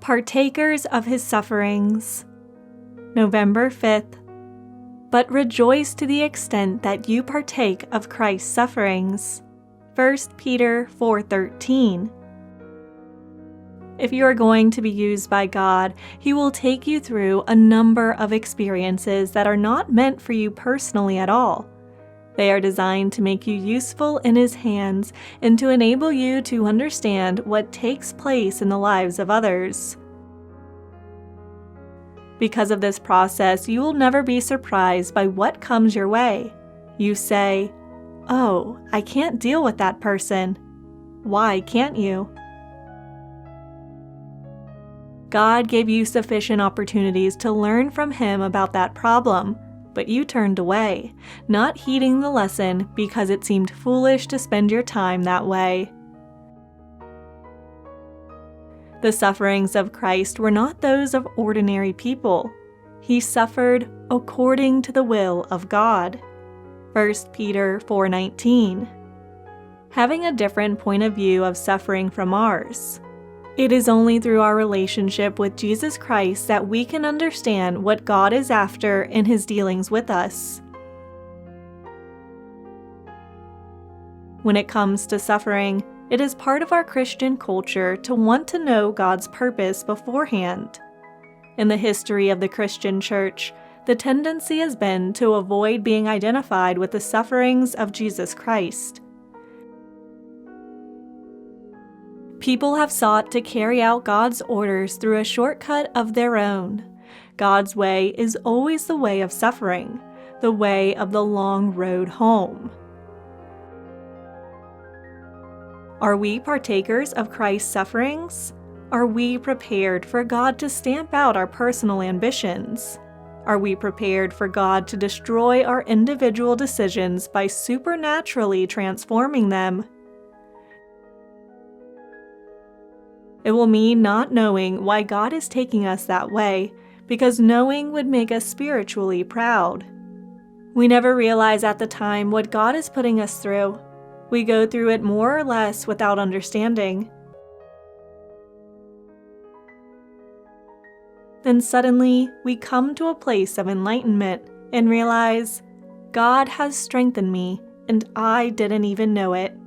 Partakers of his sufferings. November 5th. But rejoice to the extent that you partake of Christ's sufferings. 1 Peter 4:13. If you are going to be used by God, He will take you through a number of experiences that are not meant for you personally at all. They are designed to make you useful in His hands and to enable you to understand what takes place in the lives of others. Because of this process, you will never be surprised by what comes your way. You say, "Oh, I can't deal with that person." Why can't you? God gave you sufficient opportunities to learn from Him about that problem, but you turned away, not heeding the lesson because it seemed foolish to spend your time that way. The sufferings of Christ were not those of ordinary people. He suffered according to the will of God. 1 Peter 4:19. Having a different point of view of suffering from ours. It is only through our relationship with Jesus Christ that we can understand what God is after in His dealings with us. When it comes to suffering, it is part of our Christian culture to want to know God's purpose beforehand. In the history of the Christian Church, the tendency has been to avoid being identified with the sufferings of Jesus Christ. People have sought to carry out God's orders through a shortcut of their own. God's way is always the way of suffering, the way of the long road home. Are we partakers of Christ's sufferings? Are we prepared for God to stamp out our personal ambitions? Are we prepared for God to destroy our individual decisions by supernaturally transforming them? It will mean not knowing why God is taking us that way, because knowing would make us spiritually proud. We never realize at the time what God is putting us through. We go through it more or less without understanding. Then suddenly, we come to a place of enlightenment and realize, God has strengthened me, and I didn't even know it.